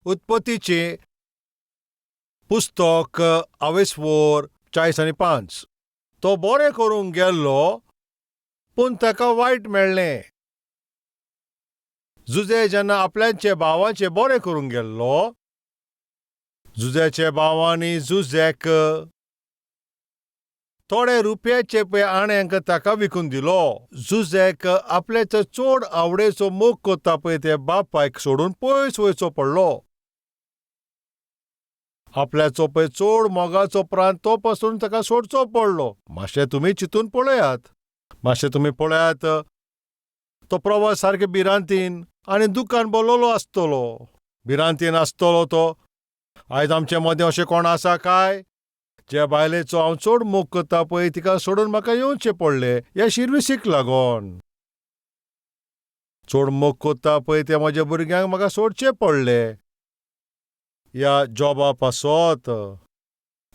उत्पत्तीचे पुस्तक 22:40-5. तो बरें करूंक गेल्लो पूण ताका वायट मेळ्ळें. जुजे जेन्ना आपल्याचे भावाचे बरें करूंक गेल्लो, जुजेच्या भावांनी जुजेक थोडे रुपयाचे पळय आण्यांक ताका विकून दिलो. जुजेक आपल्याचो चड आवडेचो मोग कोत्ता पळय ते बापायक सोडून पयस वयचो पडलो. आपल्याचो पळय चड मोगाचो प्राण तो पासून ताका सोडचो पडलो. मातशें तुमी चिंतून पळयात. तो प्रवास सारके भिरांतीन आनी दुखान भरलेलो आसतलो. भिरांतीन आसतलो तो. आयज आमचे मदें अशें कोण आसा काय? जे बायलेचो हांव चड मोग करता पळय तिका सोडून म्हाका येवचें पडलें ह्या शिरविसीक लागून. चड मोग करता पळय ते म्हज्या भुरग्यांक म्हाका सोडचें पडलें ह्या जॉबा पासत.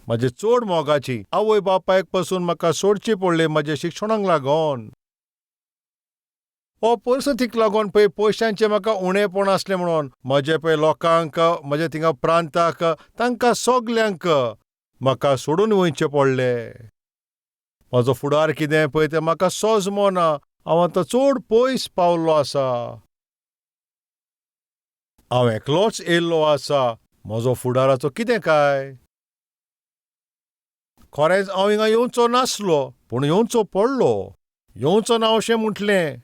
म्हाजे चड मोगाची आवय बापायक पासून म्हाका सोडची पडली म्हाज्या शिक्षणाक लागून. हो परिस्थितीक लागून पळय पयशांचें म्हाका उणेंपण आसलें म्हणून म्हजे पळय लोकांक म्हज्या थिंगा प्रांताक तांकां सगल्यांक म्हाका सोडून वयचें पडलें. म्हजो फुडार कितें पळय तें म्हाका सोजमोना. हांव आतां चड पयस पावल्लो आसा. हांव एकलोच येयल्लो आसा. म्हजो फुडाराचो कितें काय? खरेंच हांव हिंगा येवचो नासलो पूण येवचो पडलो. येवचो ना अशें म्हटलें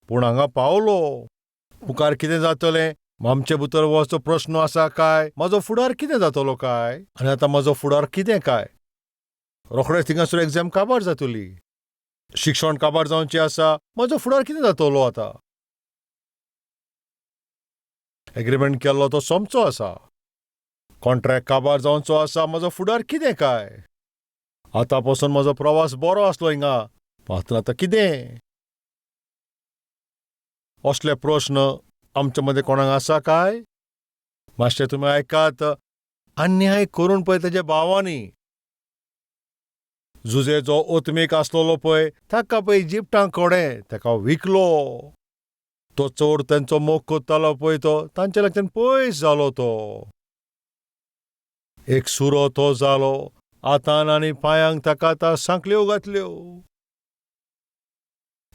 पूण हांगा पावलो. मुखार कितें जातलें? आमचे भितर हो प्रस्न आसा काय? म्हजो फुडार कितें जातलो काय? आनी आतां म्हजो फुडार कितें काय? रोखडेंच थिंगासर एग्जाम काबार जातली. शिक्षण काबार जावचें आसा. म्हजो फुडार कितें जातलो आतां? एग्रीमेंट केल्लो तो सोंपचो आसा. कॉन्ट्रॅक्ट काबार जावचो आसा. म्हजो फुडार कितें काय? आतां पासून म्हजो प्रवास बरो आसलो हिंगा. आतां कितें? असले प्रस्न आमचे मदें कोणाक आसा काय? मातशें तुमी आयकात. अन्याय करून पळय तेज्या भावांनी जुजे जो ओतमीक आसलोलो पळय ताका पळय इजिप्टांत कोणें ताका विकलो. तो चड तांचो मोग करतालो पळय तो तांचे लागच्यान पयस जालो तो. एक सुरो तो जालो. हातान आनी पांयांक ताका आतां सांखल्यो घातल्यो.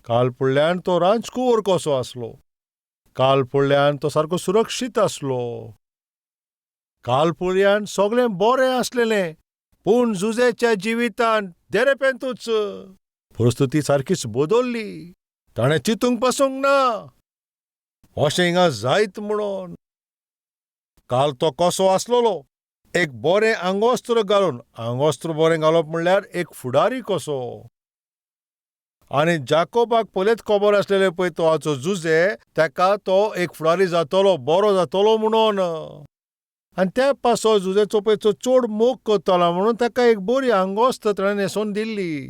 काल फुडल्यान तो राजकुंवर कसो आसलो. काल फुडल्यान तो सारको सुरक्षीत आसलो. काल फुडल्यान सगळें बरें आसलेलें पूण जुजेच्या जिवितांत देरेपेंतूच परिस्थिती सारकीच बदल्ली. ताणें चिंतूंक पासूंक ना अशें हिंगा जायत म्हणून. काल तो कसो आसलोलो? एक बरें आंगोस्त्र घालून. आंगोस्त्र बरें घालप म्हणल्यार एक फुडारी कसो. आनी जाकोबाक पयलेंच खबर आसलेलें पळय तो हाचो जुजे ताका तो एक फुडारी जातलो बरो जातलो म्हणून. आनी त्या पासो जुजेचो पळय तो चड मोग करतालो म्हणून ताका एक बरी आंगोस्त ताणें न्हेसोवन दिल्ली.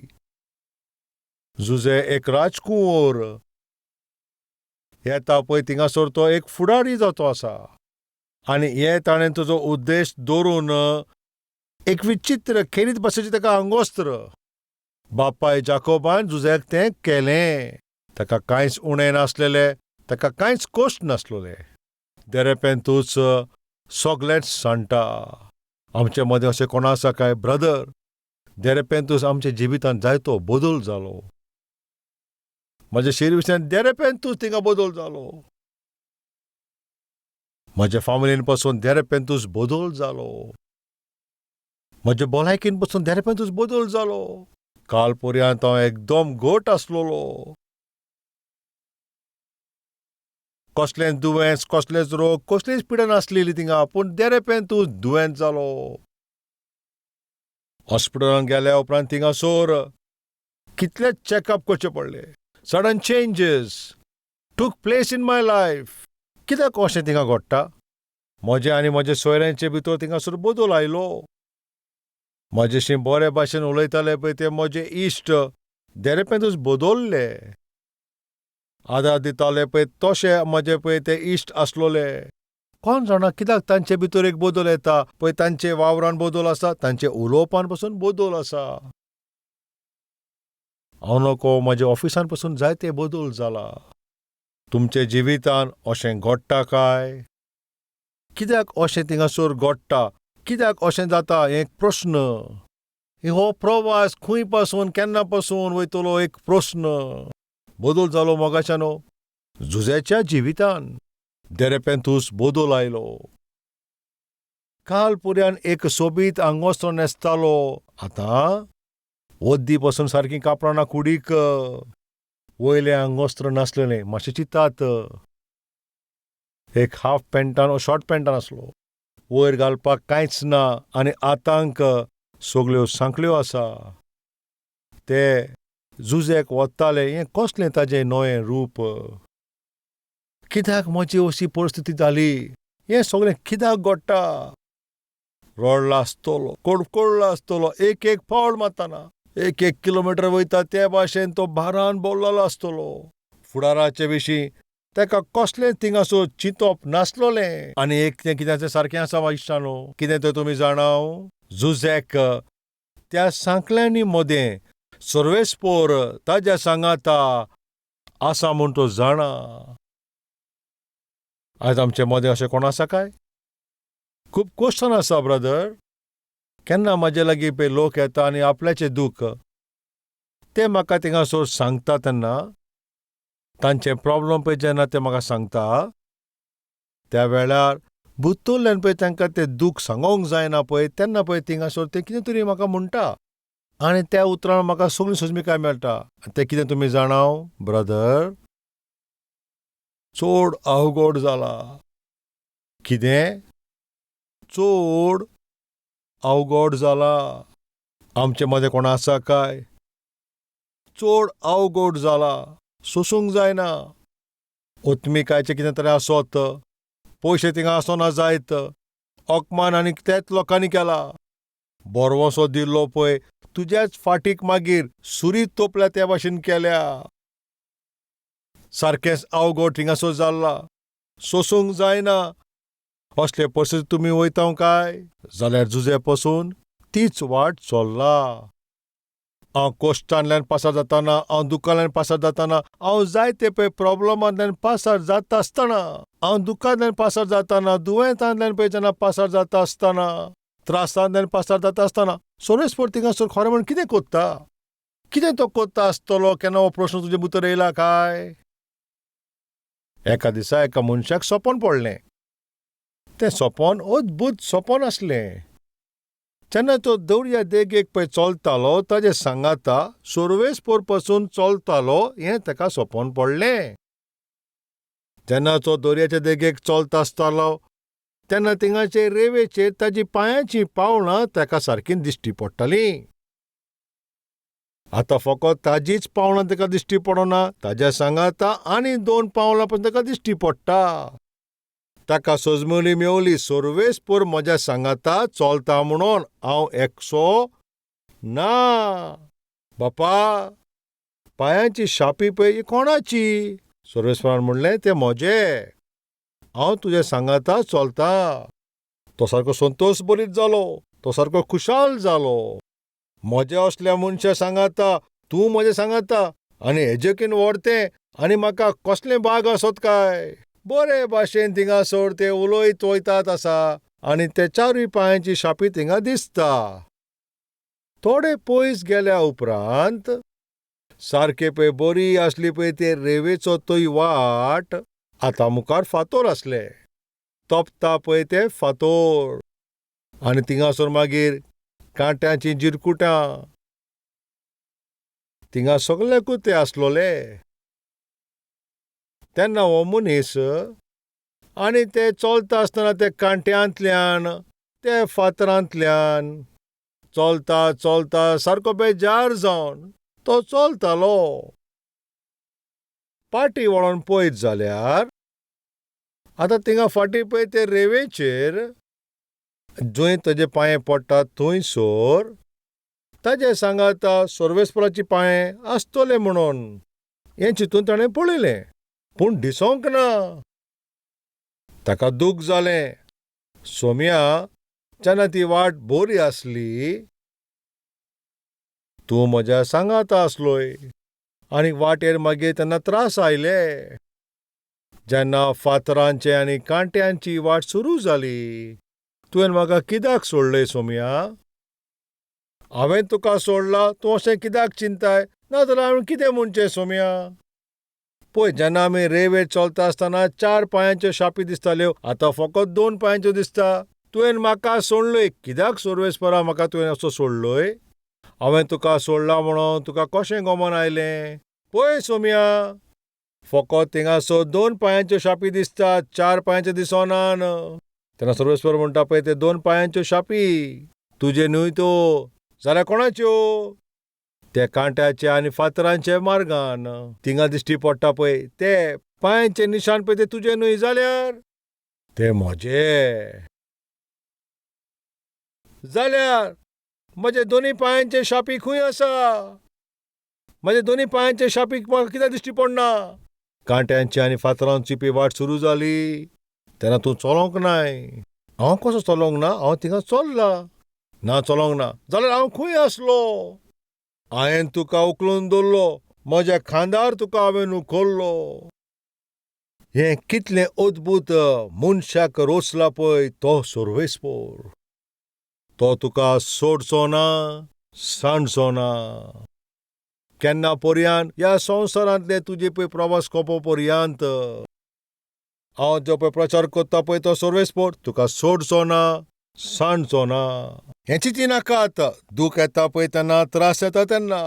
जुजे एक राजकुंवर. येता पळय थिंगासर तो एक फुडारी जातो आसा. आनी हे ताणें तुजो उद्देश दवरून एक विचित्र खेरीत भाशेचें ताका आंगोस्त्र. बापाय जाकोबान जुजेक तें केलें. ताका कांयच उणें नासलेलें. ताका कांयच कश्ट नासलेले. देरेपेंतूच सगळेंच सांडटा. आमचे मदें अशें कोण आसा काय ब्रदर? देरेपेंतूच आमच्या जिवितांत जायतो बदल जालो. म्हज्या शिरविशांत देरेपेंतूच थिंगा बदल जालो. म्हज्या फामिलीन पासून देरेपेंतूच बदल जालो. म्हज्या भलायकेन पासून देरेपेंतूच बदल जालो. काल पर्यंत हांव एकदम घट आसलोलो. कसलेंच दुयेंस कसलेच रोग कसलीच पिडा नासलेली थिंगा पूण देरेपेंतूच दुयेंत जालो. हॉस्पिटलांत गेल्या उपरांत थिंगासर कितलेच चॅकअप करचे पडले. सडन चेंजीस टूक प्लेस इन माय लायफ. कित्याक अशें थिंगा घडटा? म्हजे आनी म्हजे सोयऱ्यांचे भितर थिंगासर बदल आयलो. म्हजेशी बरे भाशेन उलयताले पळय ते म्हजे इश्ट देरेपेंतूच बदलले. आदार दिताले पळय तशे म्हजे पळय ते इश्ट आसलोले. कोण जाणा कित्याक तांचे भितर एक बदल येता पळय. तांचे वावरान बदल आसा. तांचे उलोवपान पासून बदल आसा. हांव नकळो म्हज्या ऑफिसान पासून जायते बदल जाला. तुमचे जिवितान अशें घडटा काय? कित्याक अशें थिंगासोर घडटा, कित्याक अशें जाता, एक प्रस्न. हो प्रवास खंय पासून केन्ना पासून वयतलो, एक प्रस्न. बदल जालो मोगाच्यानो जुजेच्या जिवितान. देरेपेंतूस बदल आयलो. काल पर्यान एक सोबीत आंगवस्त्र न्हेसतालो, आतां वद्दी पासून सारकी कापरां कुडीक. वयले आंगवस्त्र नासलेलें, मातशें चिंतात. एक हाफ पॅन्टान वा शॉर्ट पॅन्टान आसलो. वयर घालपाक कांयच ना आनी आतांक सगल्यो सांकल्यो आसा. ते झुजेक वताले, हें कसलें ताजें नवें रूप. कित्याक म्हजी अशी परिस्थिती जाली, हें सगळें कित्याक घडटा. रडला आसतलो, कडकडला आसतलो, एक फावट मारतना, एक किलोमीटर वयता ते भाशेन तो भारान बोल्लोलो आसतलो. फुडाराचे विशीं ताका कसलें थिंगासो चिंतप नासलोलें. आनी एक तें कित्याचें सारकें आसा इश्टानो, कितें तें तुमी जाणाव, जुजेक त्या सांकल्यांनी मदें सर्वेस्पोर ताज्या सांगाता आसा म्हूण तो जाणा. आयज आमचे मदें अशें कोण आसा काय? खूब क्वेश्चन आसा ब्रदर. केन्ना म्हाजे लागीं पळय लोक येता आनी आपल्याचें दूख ते म्हाका थिंगासोर सांगता तेन्ना, तांचे प्रॉब्लम पळय जेन्ना ते म्हाका सांगता, त्या वेळार भितरल्यान पळय तांकां तें दूख सांगोंक जायना पळय, तेन्ना पळय थिंगासोर ते कितें तरी म्हाका म्हणटा. आनी त्या उतरान म्हाका सगळी सोजमीकाय मेळटा. तें कितें तुमी जाणाव ब्रदर? चड अवघड जाला. कितें? चड अवघड जाला. आमचे मदें कोण आसा काय? चड अवघड जाला, सोसूंक जायना. ओत्मिकायचें कितें तरी आसत, पयशे थिंगा आसोना जायत, अकमान आनी तेच लोकांनी केला. बोरवोसो दिल्लो पळय तुज्याच फाटीक मागीर सुरी तोपल्या त्या भाशेन केल्या. सारकेंच अवघड थिंगासोर जाल्ला, सोसूंक जायना. असले परिस्थितींत तुमी वयता काय? जाल्यार जुजे पासून तीच वाट चल्ला. हांव कोश्टांतल्यान पासार जाताना, हांव दुखांतल्यान पासार जाताना, हांव जायते पळय प्रॉब्लमांतल्यान पासार जाता आसतना, हांव दुखांतल्यान पासार जाताना, दुयेंतांतल्यान पळय जेन्ना पासार जाता आसतना, त्रासांतल्यान पासार जाता आसतना, सर्वेस्पोर थिंगासोर खरें म्हण कितें कोत्ता? कितें तो कोत्ता आसतलो? केन्ना हो प्रश्न तुजे भितर येयला काय? एका दिसा एका मनशाक सपन पडलें. तें सपन अद्भुत सपन आसलें. जेन्ना तो दर्या देगेक पळय चलतालो, ताजे सांगाता सर्वेस्पोर पासून चलतालो हें ताका सपन पडलें. जेन्ना तो दर्याचे देगेक चलता आसतालो तेन्ना थिंगाचे रेंवेचेर ताजी पांयाचीं पावलां ताका सारकीं दिश्टी पडटालीं. आतां फकत ताजीच पावलां ताका दिश्टी पडना, ताज्या सांगाता आनी 2 पावलां पण ताका दिश्टी पडटा. ताका सजमली मेवली, सर्वेस्पोर म्हज्या सांगाता चलता म्हणून हांव एकसो ना. बापा, पांयाची शापी पळय ही कोणाची? सर्वेस्पोरान म्हणलें, तें म्हजें. हांव तुज्या सांगाता चलता. तो सारको संतोश भरीत जालो, तो सारको खुशाल जालो. म्हज्या असल्या मनशा सांगाता तूं म्हजें सांगाता आनी हेजेकीन व्हरतें आनी म्हाका कसलें भाग आसत काय? बरे भाशेन थिंगासोर ते उलयत वयतात आसा आनी ते चारूय पांयाची शापी थिंगा दिसता. थोडे पयस गेल्या उपरांत सारके पळय बरी आसली पळय ते रेंवेचो तोय वाट, आतां मुखार फातोर आसले. तोपता पळय ते फातोर. आनी थिंगासोर मागीर कांट्याची जिरकुटां. थिंगा सगळ्याकूच ते आसलोले. तेन्ना हो मनीस आनी ते चलता आसतना ते कांट्यांतल्यान, ते फातरांतल्यान चलता चलता सारको बेजार जावन तो चलतालो. पाटी वळोन पळयत जाल्यार आतां थिंगा फाटीं पळय ते रेंवेचेर जंय ताजे पांये पडटात थंयसर ताजे सांगाता सर्वेस्पोराची पांये आसतले म्हणून. हें चिंतून ताणें पळयलें, पूण दिसोंक ना. ताका दूख जालें. सोम्या, जेन्ना ती वाट बरी आसली, तूं म्हज्या सांगाता आसलोय आनी वाटेर मागीर तेन्ना त्रास आयले. जेन्ना फातरांचे आनी कांट्यांची वाट सुरू जाली, तुवें म्हाका कित्याक सोडलय सोमया? हांवें तुका सोडला तूं अशें कित्याक चिंताय? नाजाल्यार हांवें कितें म्हणचें सोमया? पळय, जेन्ना आमी रेल्वेत चलता आसतना 4 पांयांच्यो शापी दिसताल्यो, आतां फकत 2 पांयांच्यो दिसता. तुवें म्हाका सोडलय. कित्याक सर्वेस्परा म्हाका तुवें असो सोडलय? हांवें तुका सोडला म्हणून तुका कशें गमन आयलें? पळय सोमया, फकत थिंगासर 2 पांयांच्यो शापी दिसतात, 4 पांयांच्यो दिसोनान. तेन्ना सर्वेस्पर म्हणटा पळय ते 2 पांयांच्यो शापी तुजे न्हय त्यो, जाल्यार कोणाच्यो? ते कांट्याचे आनी फातरांचे मार्गान थिंगा दिश्टी पडटा पळय ते पांयांचे निशाण पळय ते तुजे न्हय जाल्यार ते म्हजे. जाल्यार म्हजे दोनी पांयांचे शापी खंय आसा? म्हजे दोनी पांयांचे शापीक म्हाका कित्याक दिश्टी पडना? कांट्यांची आनी फातरांची पळय वाट सुरू जाली तेन्ना तूं चलोंक नाय. हांव कसो चलोंक ना? हांव थिंगा चल्ला. ना चलोंक ना जाल्यार हांव खंय आसलो? हांवें तुका उखलून दवरलो, म्हज्या खांदार तुका हांवें उखल्लो. हें कितलें अद्भुत मनशाक रोचला पळय तो सर्वेस्पर. तो तुका सोडचो ना, सांडचो ना. केन्ना पर्यंत? ह्या संवसारांतले तुजे पळय प्रवास कोपो पर्यंत. हांव जो पळय प्रचार करता पळय तो सर्वेस्पर तुका सोडचो ना, सांडचो ना. हें चिंती नाकात. दूख येता पळय तेन्ना, त्रास येता तेन्ना,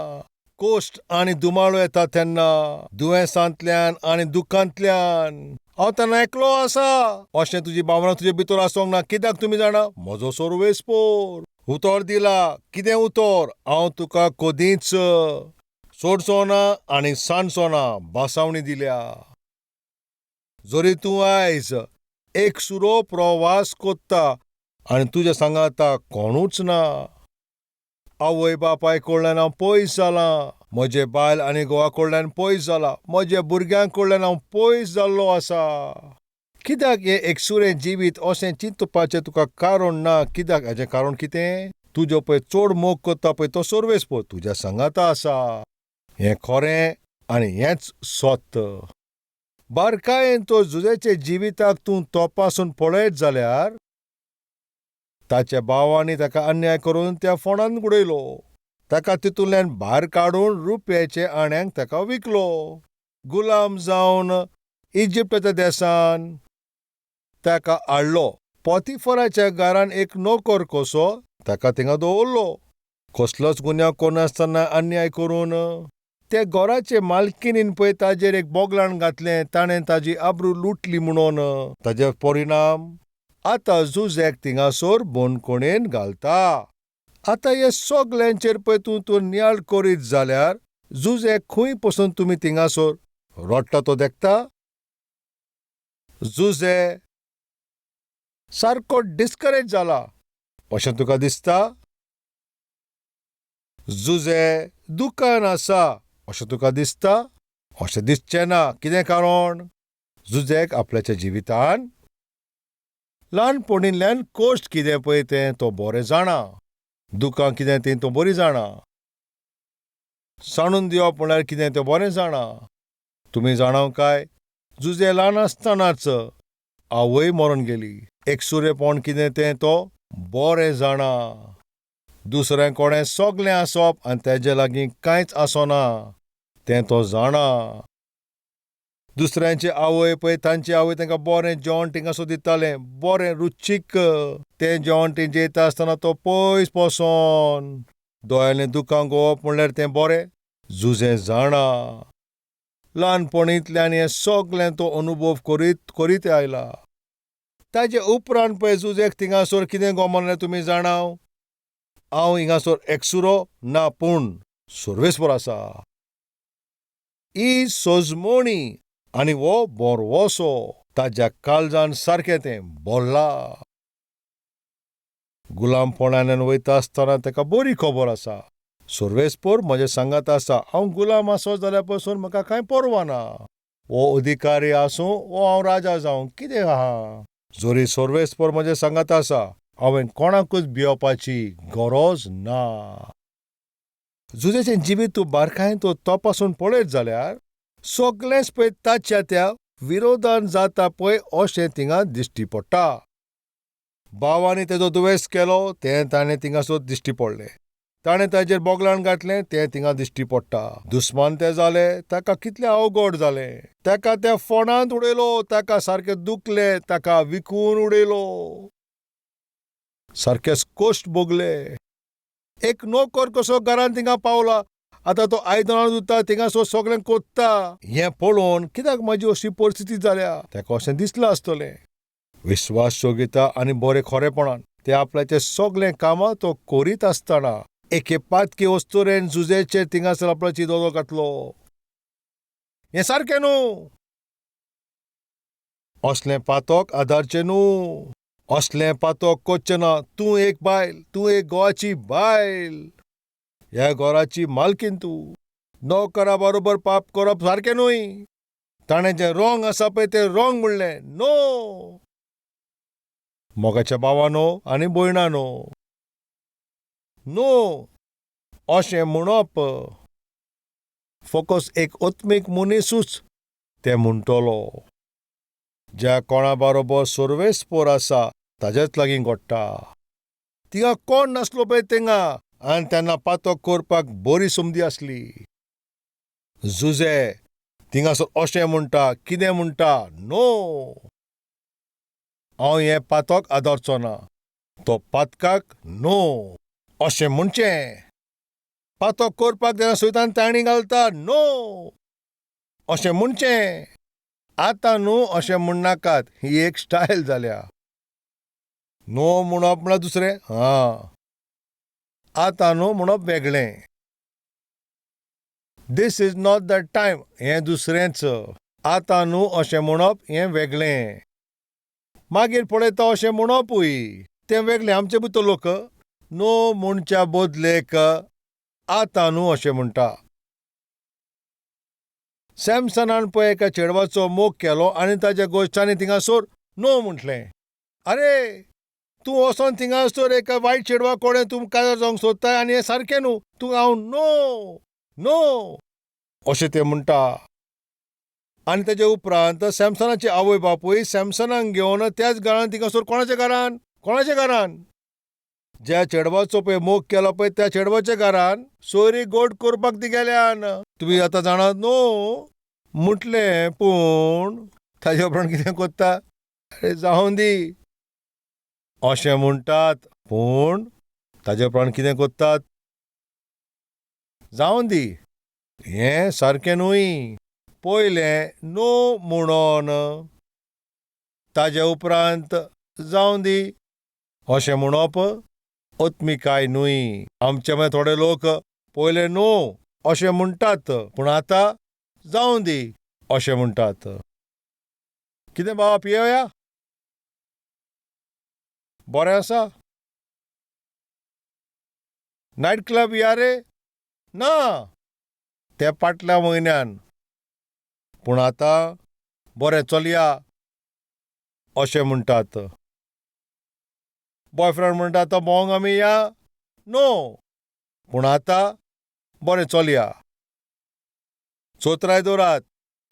कोश्ट आनी दुमाळो येता तेन्ना, दुयेंसांतल्यान आनी दुखांतल्यान हांव तेन्ना एकलो आसा अशें तुजी भावना तुजे भितर आसोंक ना. कित्याक तुमी जाणा? म्हजो सर्वेस्पर उतर दिला. कितें उतर? हांव तुका कदींच सोडचो ना आनी सांडचो ना भासावणी दिल्या. जरी तूं आयज एकसुरो प्रवास कोत्ता आनी तुज्या सांगाता कोणूच ना, आवय बापाय कडल्यान हांव पयस जालां, म्हजे बायल आनी घोवा कडल्यान पयस जाला, म्हज्या भुरग्यां कडल्यान हांव पयस जाल्लो आसा. कित्याक हें एकसुरें जिवीत अशें चिंतपाचें तुका कारण ना? कित्याक? हाचें कारण कितें? तुजो पळय चड मोग करता पळय तो सर्वेस्पर तुज्या सांगाता आसा. हें खरें आनी हेंच सत्त. बारकायेन तो जुजेचे जिविताक तूं तपासून पळयत जाल्यार ताच्या भावांनी ताका अन्याय करून त्या फोंडांत उडयलो. ताका तितूंतल्यान भायर काडून रुपयाचे आण्यांक ताका विकलो. गुलाम जावन इजिप्टाच्या देशान ताका हाडलो. पोतिफराच्या घरान एक नोकर कसो ताका थिंगा दवरलो. कसलोच गुन्यांव करनासतना अन्याय करून ते घराचे मालकिनीन पळय ताजेर एक बोगलाण घातलें. ताणें ताजी आबरू लुटली म्हणून. ताजे परिणाम आतां जुजेक थिंगासर बंदखणीन घालता. आतां हे सगल्यांचेर पळय तूं नियाळ करीत जाल्यार जुजेक खंय पसून तुमी थिंगासर रडटा तो देखता? जुजे सारको डिस्करेज जाला अशें तुका दिसता? जुजे दुकान आसा अशें तुका दिसता? अशें दिसचें ना. कितें कारण? जुजेक आपल्याच्या जिवितान ल्हानपणींतल्यान कोश्ट कितें पळय तें तो बरें जाणा. दुखां कितें तें तो बरी जाणा. सांडून दिवप म्हळ्यार कितें तें बरें जाणा. तुमी जाणव काय? जुजे ल्हान आसतनाच आवय मरून गेली. एकसुरेपण कितें तें तो बरें जाणा. दुसरें कोणें सगलें आसप आनी तेजे लागीं कांयच आसना तें तो जाणा. दुसऱ्यांची आवय पळय तांची आवय तांकां बरें जेवण थिंगासर दितालें, बरें रुचीक. तें जेवण ती जेयता आसतना तो पयस बसोन दोळ्यांनी दुखां घेवप म्हणल्यार तें बरें. जुजें जाणा. ल्हानपणींतल्यान हें सगलें तो अनुभव करीत करीत आयला. ताजे उपरांत पळय जुजेक थिंगासर कितें गमन तुमी जाणाव? हांव हिंगासर एकसुरो ना पूण सर्वेस्पर आसा. ही सोजमोणी आनी वो बोरवोसो ताज्या काळजान सारकें तें भरला. गुलामपणान वयता आसतना ताका बरी खबर आसा. सर्वेस्पर म्हजे सांगात आसा, हांव गुलाम आसो जाल्यार पसून म्हाका कांय पर्वा ना. वो अधिकारी आसूं वो हांव राजा जावं कितें आहा. जरी सर्वेस्पर म्हजे सांगात आसा, हांवें कोणाकूच भियोवपाची गरज ना. जुजेचें जिवीत तूं बारकायेन तो तपासून पळयत जाल्यार सगलेंच पळय ताच्या त्या विरोधान जाता पळय अशें थिंगा दिश्टी पडटा. भावांनी तेजो दुवेस केलो तें ताणें थिंगासर दिश्टी पडलें. ताणें ताचेर बोगलाण घातलें तें थिंगा दिश्टी पडटा. दुस्मान तें जालें, ताका कितलें अवघड जालें. ताका त्या फोंडांत उडयलो, ताका सारकें दुखलें, ताका विकून उडयलो. सारकेंच कोश्ट भोगले. एक नोकर कसो घरांत थिंगा पावला. आतां तो आयदनां धुता, थिंगासर सगळें कोत्ता. हें पळोवन कित्याक म्हाजी अशी परिस्थिती जाल्या ताका अशें दिसलें आसतलें. विश्वासयोग्यता आनी बरें खरेपणान ते आपल्याचें सगळें कामां तो करीत आसतना एके पातके वस्तुरेन जुजेचेर थिंगासर आपलो चिदोलो घातलो. हें सारकें न्हू. असलें पातक आदारचें न्हू. असलें पातक कोच्चें ना. तूं एक बायल, तूं एक घोवाची बायल. ह्या घराची मालकीन तूं. नोकरा बरोबर पाप करप सारकें न्हूय. ताणें जें रॉंग आसा पळय तें रॉंग म्हणलें. नो. मोगाच्या भावानो आनी भयणानो, नो अशें म्हणप फकत एक आत्मीक मनीसूच तें म्हणटलो. ज्या कोणा बरोबर सर्वेस्पर आसा ताजेच लागीं घडटा. थिंगा कोण नासलो पळय थिंगा आनी तेन्ना पातक करपाक बरी संदी आसली. जुजे थिंगासर अशें म्हणटा, कितें म्हणटा, नो. हांव हें पातक आदारचो ना. तो पातकाक नो अशें म्हणचें. पातक करपाक तेन्ना सैतान ताणी घालता, नो अशें म्हणचें. आतां न्हू अशें म्हणनाकात, ही एक स्टायल जाल्या. नो म्हणप म्हणल्यार दुसरें. आतां न्हू म्हणप वेगळें. This is not the time हें दुसरेंच. आतां न्हू अशें म्हणप हें वेगळें. मागीर पळयता अशें म्हणपूय तें वेगळें. आमचे भितर लोक नो म्हणच्या बदलेक आतां न्हू अशें म्हणटा. सॅमसनान पळय एका चेडवाचो मोग केलो आनी ताच्या गोश्टांनी थिंगासर नो म्हटलें. आरे तूं वचोन थिंगासर एका वायट चेडवा कोणें तूं काजार जावंक सोदता आनी हें सारकें न्हू. तूं हांव नो नो अशें तें म्हणटा. आनी तेजे उपरांत सॅमसनाचे आवय बापूय सॅमसनाक घेवन त्याच घरांत थिंगासर कोणाच्या घरान ज्या चेडवाचो पळय मोग केलो पळय त्या चेडवाच्या घरान सोयरी गोड करपाक ती गेल्यान. तुमी आतां जाणात न्हू म्हटलें, पूण ताजे उपरांत कितें कोत्ता, अरे जावं दी अशें म्हणटात, पूण ताजे उपरांत कितें कोत्तात, जावं दी. हें सारकें न्हूय. पयलें नो म्हणोन ताजे उपरांत जावं दी अशें म्हणप आत्मिकाय न्हूय. आमचे मदीं थोडे लोक पयलें नो अशें म्हणटात, पूण आतां जावं दी अशें म्हणटात. कितें बाबा पियेवया? बरें आसा? नायट क्लब या रे? ना, ते फाटल्या म्हयन्यान. पूण आतां बरें चलया अशें म्हणटात. बॉयफ्रेंड म्हणटा तो भोंवंक आमी या? नो, पूण आतां बरें चलया. चोत्राय दोरात.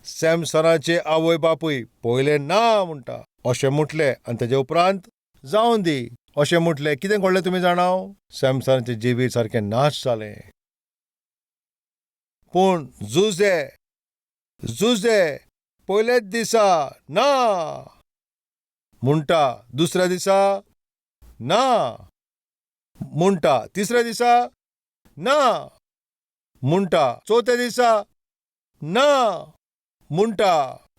सॅमसनाचे आवय बापूय पयलें ना म्हणटा अशें म्हटलें आनी तेजे उपरांत जावं दी अशें म्हटलें. कितें घडलें तुमी जाणाव? सॅमसनाचें जिवीत सारकें नाश जालें. पूण जुजे पयलेच दिसा ना म्हणटा, दुसऱ्या दिसा ना म्हणटा, तिसऱ्या दिसा ना म्हणटा, चवथ्या दिसा ना म्हणटा.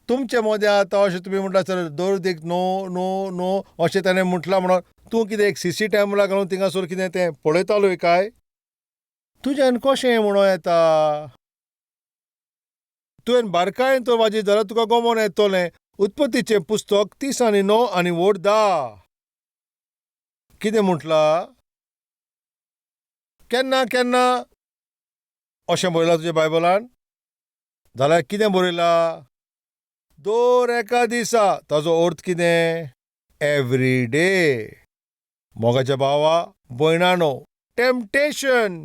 तुमचे मदें आतां अशें तुमी म्हणटा सर दर दीक नो नो नो अशें ताणें म्हटलां म्हणून तूं कितें एक सीसी कॅमेरा घालून थिंगासर कितें तें पळयतालोय काय? तुज्यान कशें म्हणूं येता? तुवें बारकायेन तर वाजीत जाल्यार तुका गमोन येतलें. उत्पत्तीचें पुस्तक 30 आनी 9 आनी वोट 10. कितें म्हटलां? केन्ना केन्ना अशें बरयलां तुज्या बायबलान? जाल्यार कितें बरयलां? दर एका दिसा. ताजो अर्थ कितें? Every day. मोगाच्या भावा भयणानो, temptation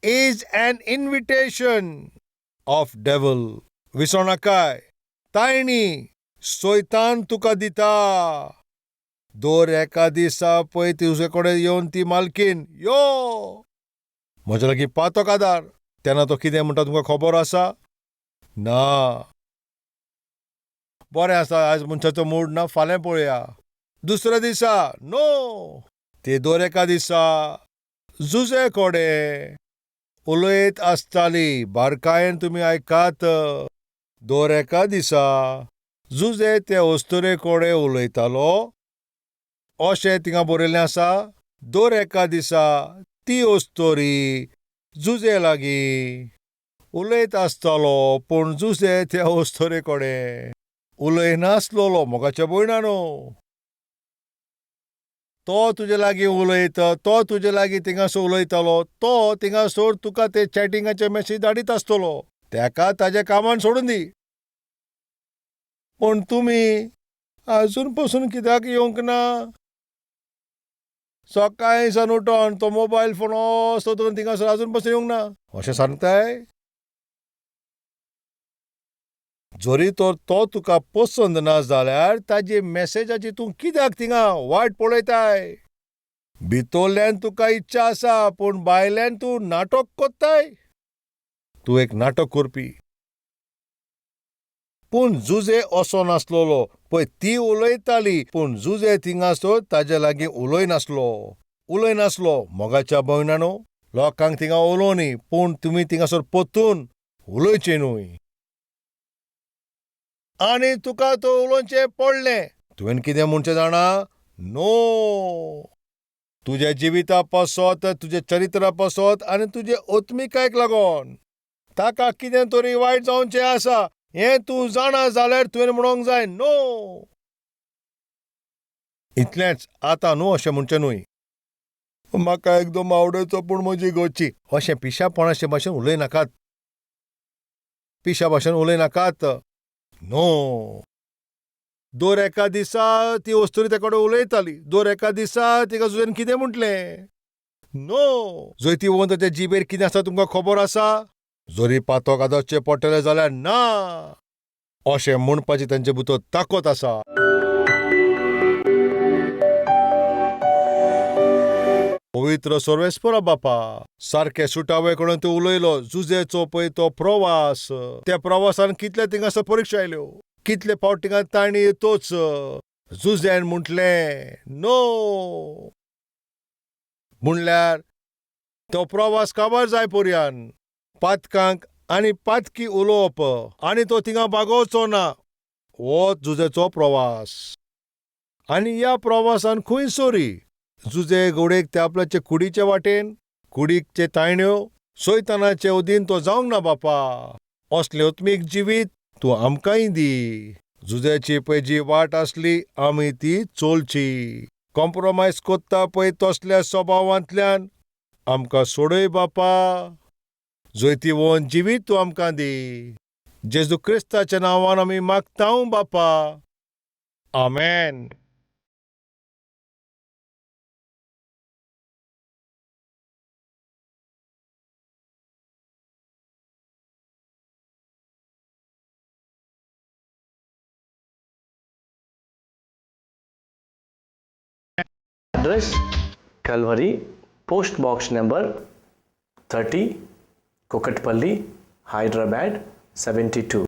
is an invitation of devil. विसरनाकाय, तायणी सोयतान तुका दिता. दर एका दिसा पळय तुजे कडेन येवन ती मालकीन यो म्हजे लागीं पातो कादार. तेन्ना तो कितें म्हणटा तुमकां खबर आसा? ना. बरें आसा, आज मनशाचो मूड ना, फाल्यां पळोवया. दुसऱ्या दिसा नो. ते दर एका दिसा जुजे कोडे उलयत आसताली. बारकायेन तुमी आयकात. दर एका दिसा जुजे ते अस्तुरे कोडे उलयतालो अशें थिंगा बरयल्लें आसा. दर एका दिसा ती अस्तोरी जुजे लागीं उलयत आसतालो, पूण जुजे त्या अस्तोरे कोडे उलयनासलोलो. मोगाच्या भयणानो, तो तुजे लागीं उलयत, तो तुजे लागीं थिंगासर उलयतालो, तो थिंगासर तुका ते चॅटिंगाचे मॅसेज धाडीत आसतलो. तेका ताजे कामान सोडून दी. पूण तुमी आजून पासून कित्याक येवंक ना? सकाळी सान उठोन तो मोबायल फोन असो दवरून थिंगासर आजून पासून येवंक ना अशें सांगताय? जरी तर तो तुका पसंद ना जाल्यार ताजी मॅसेजाची तूं कित्याक थिंगा वाट पळयताय? भितरल्यान तुका इच्छा आसा, पूण भायल्यान तूं नाटक कोत्ताय. तूं एक नाटक करपी. पूण जुजे असो नासलोलो. पळय, ती उलयताली, पूण जुजे थिंगासर ताजे लागीं उलयनासलो. मोगाच्या भयणानो, लोकांक थिंगा उलोवनी, पूण तुमी थिंगासर पोतून उलयचें न्हय. आनी तुका तो उलोवचें पडलें. तुवें कितें म्हणचें जाणा? नो. तुज्या जिविता पासत, तुजे चरित्रा पासत आनी तुजे आत्मिकायेक लागोन ताका कितें तरी वायट जावचें आसा हें तूं जाणा जाल्यार तुवें म्हणूंक जाय नो. इतलेंच. आतां न्हू अशें म्हणचें न्हय. म्हाका एकदम आवडचो पूण म्हजी घरची अशें पिशापणाचे भाशेन उलयनाकात. पिशा भाशेन उलयनाकात. नो. दर एका दिसा ती अस्तुरी ते कडेन उलयताली. दर एका दिसा तिका जुजेन कितें म्हटलें? नो. जंय ती वोन ताच्या जिबेर कितें आसा तुमकां खबर आसा? जरी पातो कादवचें पडटलें जाल्यार ना अशें म्हणपाची तांचे भितर ताकत आसा. पवित्र सर्वेस्परा बापा, सारके सुटावे कडेन तूं उलयलो. जुजेचो पळय तो प्रवास, त्या प्रवासान कितले थिंगासर परीक्षा आयल्यो, कितले फावट थिंगा ताणी येतोच. जुजेन म्हटलें नो. म्हणल्यार तो प्रवास काबार जाय पर्यान पातकांक आनी पातकी उलोवप आनी तो थिंगा बागोवचो ना. हो जुजेचो प्रवास. आनी ह्या प्रवासान खंयसरी जुजे घोडेक ते आपल्याचे कुडीचे वाटेन, कुडीचे तायण्यो, सैतानाचे उदीन तो जावंक ना बापा. असले आत्मीक जिवीत तूं आमकांय दी. जुजेची पळय जी वाट आसली आमी ती चोलची. कॉम्प्रोमायज कोत्ता पळय तसल्या स्वभावांतल्यान आमकां सोडय बापा. जंय ती वोन जिवीत तूं आमकां दी. जेजू क्रिस्ताच्या नांवान आमी मागतां बापा. आमेन. Address Calvary, Post Box number 30, Kokatpalli, Hyderabad 72.